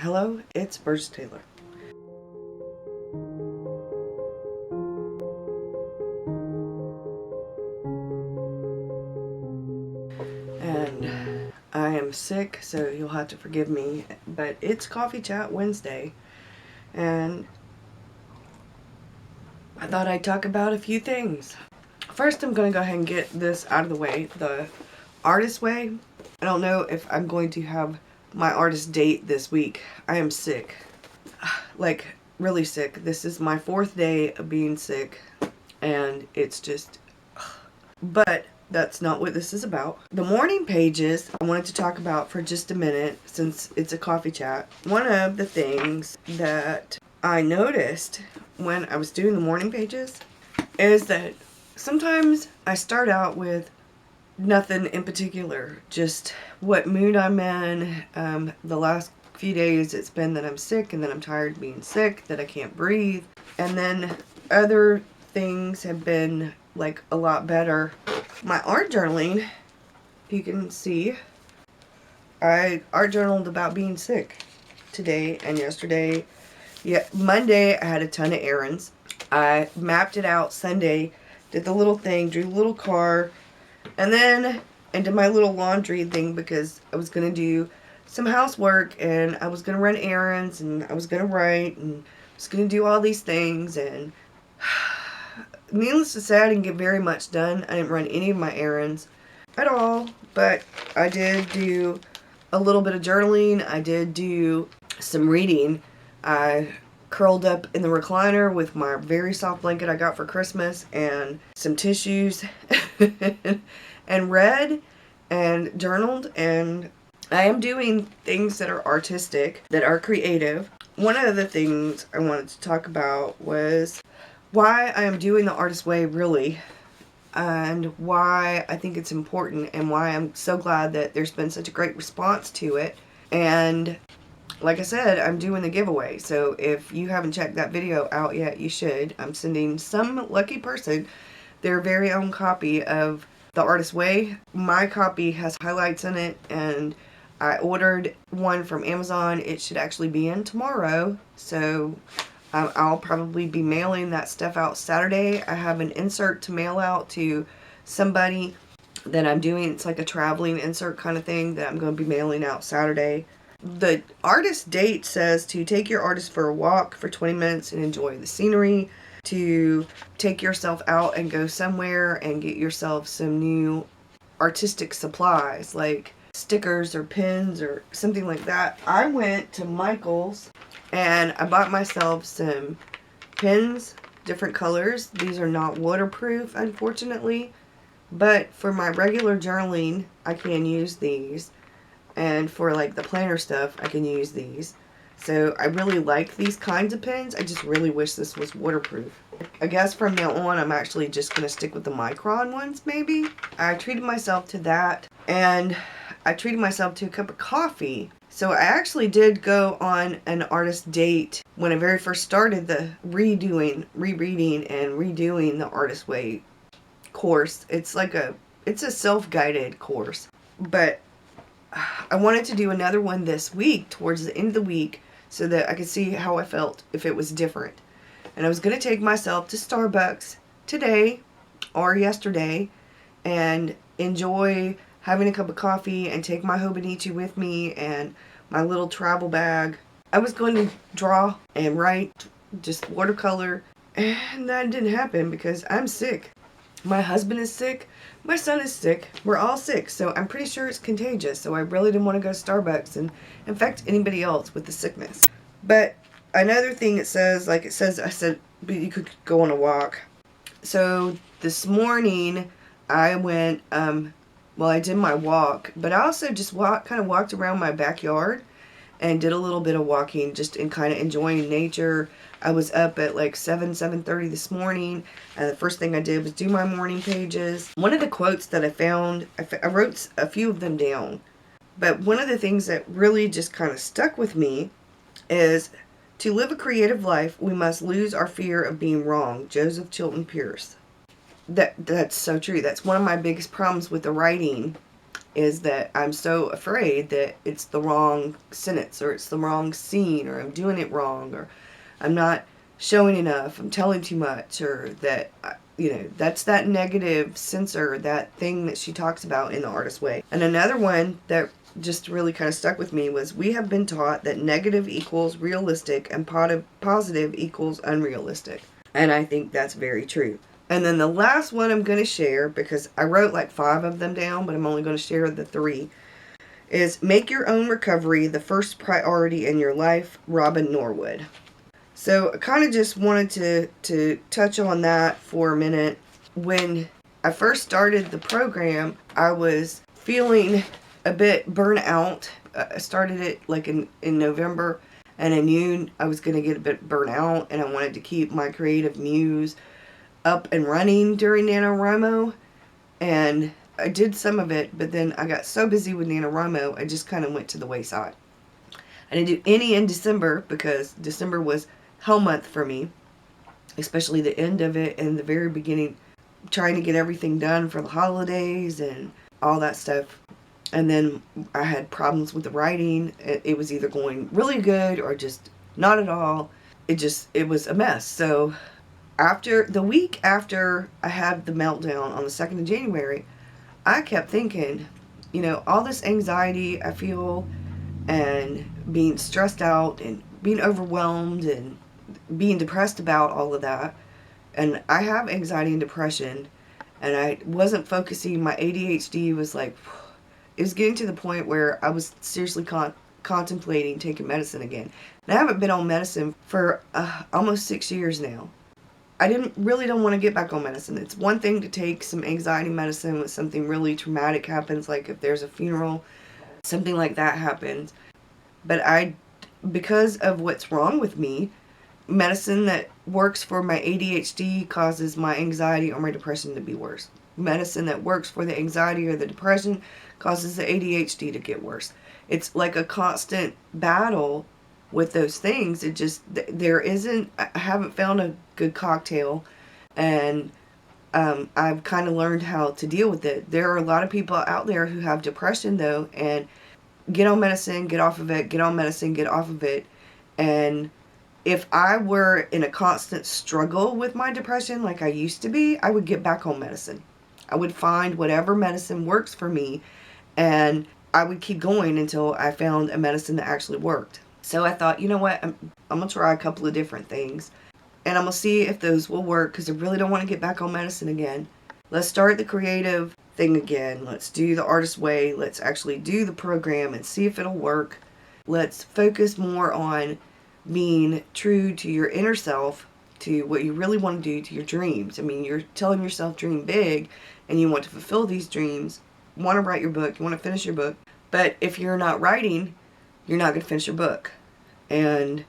Hello, it's Burgess Taylor. And I am sick, so you'll have to forgive me, but it's Coffee Chat Wednesday, and I thought I'd talk about a few things. First, I'm going to go ahead and get this out of the way. The artist way. I don't know if I'm going to have my artist date this week. I am sick. Like, really sick. This is my 4th day of being sick, and it's just... But that's not what this is about. The morning pages I wanted to talk about for just a minute, since it's a coffee chat. One of the things that I noticed when I was doing the morning pages is that sometimes I start out with nothing in particular, just what mood I'm in. The last few days it's been that I'm sick and that I'm tired of being sick, that I can't breathe. And then other things have been like a lot better. My art journaling, you can see, I art journaled about being sick today and yesterday. Yeah, Monday I had a ton of errands. I mapped it out Sunday, did the little thing, drew the little car, and then I did my little laundry thing because I was going to do some housework and I was going to run errands and I was going to write and I was going to do all these things, and needless to say, I didn't get very much done. I didn't run any of my errands at all, but I did do a little bit of journaling. I did do some reading. I curled up in the recliner with my very soft blanket I got for Christmas and some tissues and read and journaled, and I am doing things that are artistic, that are creative. One of the things I wanted to talk about was why I am doing the artist way, really, and why I think it's important, and why I'm so glad that there's been such a great response to it. And like I said, I'm doing the giveaway, so if you haven't checked that video out yet, you should. I'm sending some lucky person their very own copy of The Artist Way. My copy has highlights in it, and I ordered one from Amazon. It should actually be in tomorrow, so I'll probably be mailing that stuff out Saturday. I have an insert to mail out to somebody that I'm doing. It's like a traveling insert kind of thing that I'm going to be mailing out Saturday. The artist date says to take your artist for a walk for 20 minutes and enjoy the scenery, to take yourself out and go somewhere and get yourself some new artistic supplies like stickers or pens or something like that. I went to Michael's and I bought myself some pens, different colors. These are not waterproof, unfortunately, but for my regular journaling, I can use these. And for like the planner stuff, I can use these. So I really like these kinds of pens. I just really wish this was waterproof. I guess from now on, I'm actually just going to stick with the Micron ones, maybe. I treated myself to that. And I treated myself to a cup of coffee. So I actually did go on an artist date when I very first started the rereading and redoing the Artist Way course. It's a self-guided course. But I wanted to do another one this week, towards the end of the week, so that I could see how I felt if it was different. And I was going to take myself to Starbucks today or yesterday and enjoy having a cup of coffee and take my Hobonichi with me and my little travel bag. I was going to draw and write, just watercolor, and that didn't happen because I'm sick. My husband is sick. My son is sick. We're all sick, so I'm pretty sure it's contagious. So I really didn't want to go to Starbucks and infect anybody else with the sickness. But another thing it says, I said, you could go on a walk. So this morning I went, I did my walk, but I also just kind of walked around my backyard and did a little bit of walking, just in kind of enjoying nature. I was up at like 7:30 this morning, and the first thing I did was do my morning pages. One of the quotes that I found, I wrote a few of them down, but one of the things that really just kind of stuck with me is, to live a creative life, we must lose our fear of being wrong. Joseph Chilton Pierce. That's so true. That's one of my biggest problems with the writing is that I'm so afraid that it's the wrong sentence, or it's the wrong scene, or I'm doing it wrong, or I'm not showing enough, I'm telling too much, or that, that's that negative censor, that thing that she talks about in The Artist's Way. And another one that just really kind of stuck with me was, we have been taught that negative equals realistic and positive equals unrealistic. And I think that's very true. And then the last one I'm going to share, because I wrote like 5 of them down, but I'm only going to share the 3, is make your own recovery the first priority in your life, Robin Norwood. So I kind of just wanted to touch on that for a minute. When I first started the program, I was feeling a bit burnt out. I started it like in November, and I knew I was going to get a bit burnt out, and I wanted to keep my creative muse up and running during NaNoWriMo, and I did some of it, but then I got so busy with NaNoWriMo, I just kind of went to the wayside. I didn't do any in December, because December was hell month for me, especially the end of it and the very beginning, trying to get everything done for the holidays and all that stuff. And then I had problems with the writing. It was either going really good or just not at all. It was a mess. So after the week after I had the meltdown on the 2nd of January, I kept thinking, all this anxiety I feel, and being stressed out and being overwhelmed and being depressed about all of that. And I have anxiety and depression, and I wasn't focusing. My ADHD was like, it was getting to the point where I was seriously contemplating taking medicine again. And I haven't been on medicine for almost 6 years now. I don't want to get back on medicine. It's one thing to take some anxiety medicine when something really traumatic happens, like if there's a funeral, something like that happens. But because of what's wrong with me, medicine that works for my ADHD causes my anxiety or my depression to be worse. Medicine that works for the anxiety or the depression causes the ADHD to get worse. It's like a constant battle with those things. I haven't found a good cocktail, and I've kind of learned how to deal with it. There are a lot of people out there who have depression, though, and get on medicine, get off of it, get on medicine, get off of it. And if I were in a constant struggle with my depression like I used to be, I would get back on medicine. I would find whatever medicine works for me, and I would keep going until I found a medicine that actually worked. So I thought, you know what, I'm going to try a couple of different things, and I'm going to see if those will work, because I really don't want to get back on medicine again. Let's start the creative thing again. Let's do The Artist's Way. Let's actually do the program and see if it'll work. Let's focus more on being true to your inner self, to what you really want to do, to your dreams. I mean, you're telling yourself dream big, and you want to fulfill these dreams. You want to write your book. You want to finish your book. But if you're not writing, you're not going to finish your book. And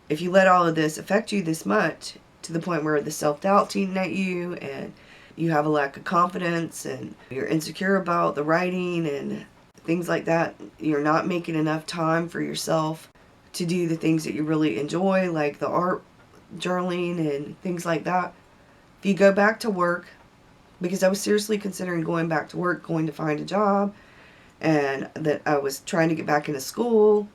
if you let all of this affect you this much, to the point where the self-doubt's eating at you, and you have a lack of confidence, and you're insecure about the writing and things like that, you're not making enough time for yourself to do the things that you really enjoy, like the art, journaling, and things like that. If you go back to work, because I was seriously considering going back to work, going to find a job, and that I was trying to get back into school,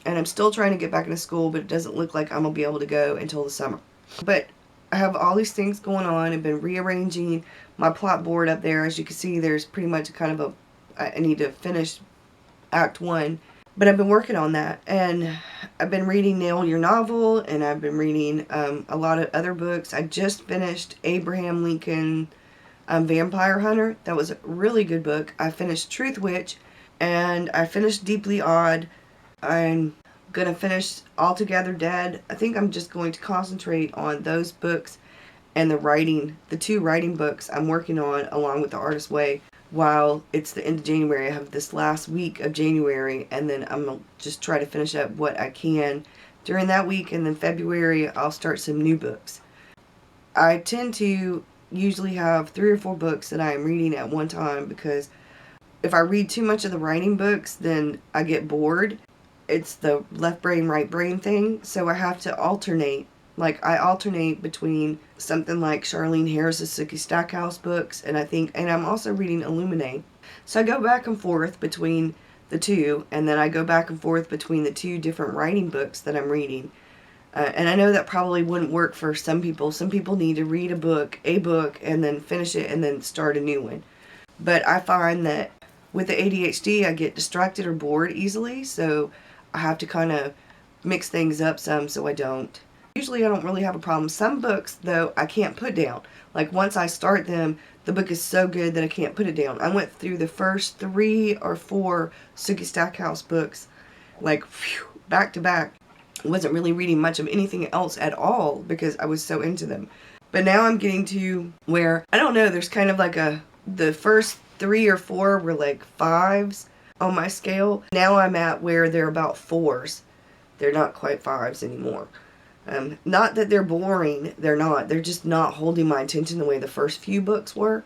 and I'm still trying to get back into school, but it doesn't look like I'm going to be able to go until the summer. But I have all these things going on. I've been rearranging my plot board up there. As you can see, there's pretty much kind of I need to finish Act 1. But I've been working on that, and I've been reading Nail Your Novel, and I've been reading a lot of other books. I just finished Abraham Lincoln Vampire Hunter. That was a really good book. I finished Truth Witch, and I finished Deeply Odd. I'm going to finish Altogether Dead. I think I'm just going to concentrate on those books and the 2 writing books I'm working on along with The Artist's Way. While it's the end of January, I have this last week of January, and then I'm going to just try to finish up what I can during that week, and then February I'll start some new books. I tend to usually have 3 or 4 books that I am reading at one time, because if I read too much of the writing books, then I get bored. It's the left brain, right brain thing, so I have to alternate. Like, I alternate between something like Charlene Harris's Sookie Stackhouse books, and I'm also reading Illuminate. So I go back and forth between the two, and then I go back and forth between the two different writing books that I'm reading. And I know that probably wouldn't work for some people. Some people need to read a book, and then finish it, and then start a new one. But I find that with the ADHD, I get distracted or bored easily, so I have to kind of mix things up some so I don't. Usually I don't really have a problem. Some books, though, I can't put down. Like, once I start them, the book is so good that I can't put it down. I went through the first 3 or 4 Sookie Stackhouse books, like, back to back. I wasn't really reading much of anything else at all because I was so into them. But now I'm getting to where, I don't know, there's kind of like the first 3 or 4 were like 5s on my scale. Now I'm at where they're about 4s. They're not quite 5s anymore. Not that they're boring, they're not. They're just not holding my attention the way the first few books were.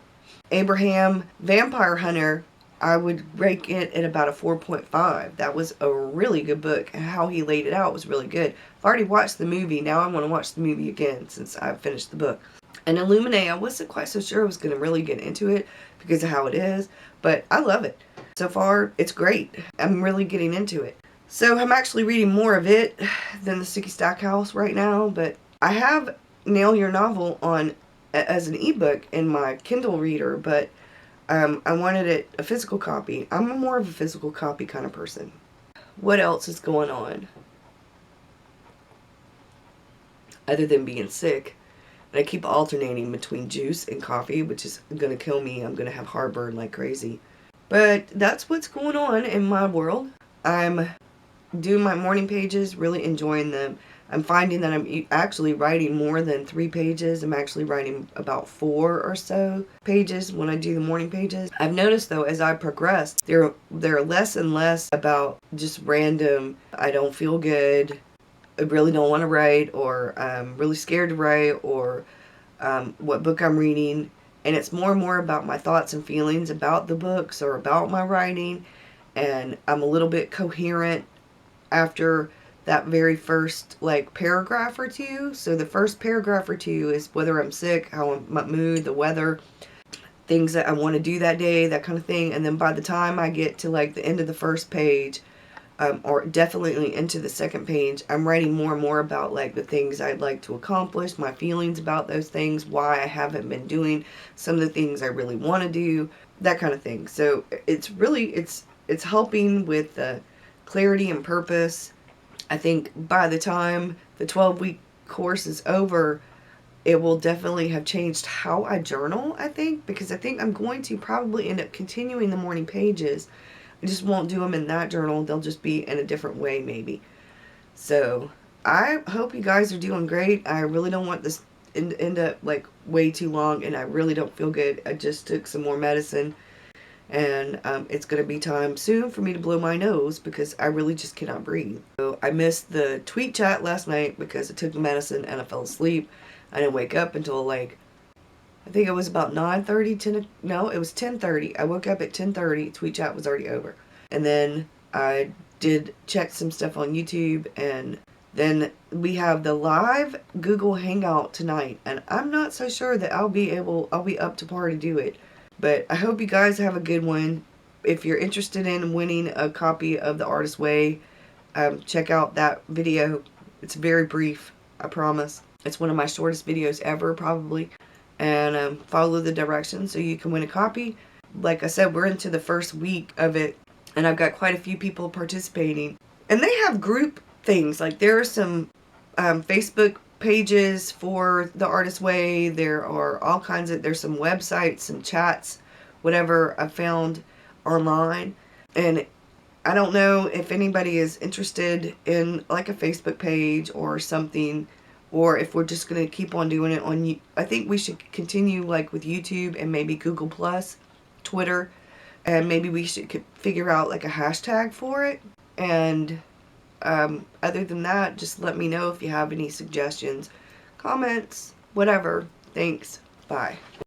Abraham Vampire Hunter, I would rank it at about a 4.5. That was a really good book. How he laid it out was really good. I've already watched the movie. Now I want to watch the movie again since I've finished the book. And Illuminae, I wasn't quite so sure I was going to really get into it because of how it is, but I love it. So far, it's great. I'm really getting into it. So I'm actually reading more of it than the Sookie Stackhouse right now, but I have Nail Your Novel on as an ebook in my Kindle reader, but I wanted it a physical copy. I'm more of a physical copy kind of person. What else is going on? Other than being sick. And I keep alternating between juice and coffee, which is going to kill me. I'm going to have heartburn like crazy. But that's what's going on in my world. I'm doing my morning pages, really enjoying them. I'm finding that I'm actually writing more than 3 pages. I'm actually writing about 4 or so pages when I do the morning pages. I've noticed, though, as I progress, they're less and less about just random, I don't feel good, I really don't want to write, or I'm really scared to write, or what book I'm reading. And it's more and more about my thoughts and feelings about the books or about my writing. And I'm a little bit coherent after that very first paragraph or two. So the first paragraph or two is whether I'm sick, how my mood, the weather, things that I want to do that day, that kind of thing. And then by the time I get to the end of the first page, or definitely into the second page, I'm writing more and more about the things I'd like to accomplish, my feelings about those things, why I haven't been doing some of the things I really want to do, that kind of thing. So it's really, it's helping with clarity and purpose. I think by the time the 12-week course is over, it will definitely have changed how I journal, I think, because I think I'm going to probably end up continuing the morning pages. I just won't do them in that journal. They'll just be in a different way, maybe. So I hope you guys are doing great. I really don't want this to end up way too long, and I really don't feel good. I just took some more medicine, and it's going to be time soon for me to blow my nose because I really just cannot breathe. So I missed the tweet chat last night because I took the medicine and I fell asleep. I didn't wake up until I think it was about 9:30, no, it was 10:30. I woke up at 10:30. Tweet chat was already over. And then I did check some stuff on YouTube, and then we have the live Google Hangout tonight, and I'm not so sure that I'll be up to par to do it. But I hope you guys have a good one. If you're interested in winning a copy of The Artist's Way, check out that video. It's very brief, I promise. It's one of my shortest videos ever, probably. And follow the directions so you can win a copy. Like I said, we're into the first week of it, and I've got quite a few people participating. And they have group things. There are some Facebook pages for The Artist's Way. There are all kinds of, there's some websites, some chats, whatever I found online. And I don't know if anybody is interested in a Facebook page or something, or if we're just going to keep on doing it on, I think we should continue with YouTube and maybe Google Plus, Twitter, and maybe we should figure out a hashtag for it. And other than that, just let me know if you have any suggestions, comments, whatever. Thanks. Bye.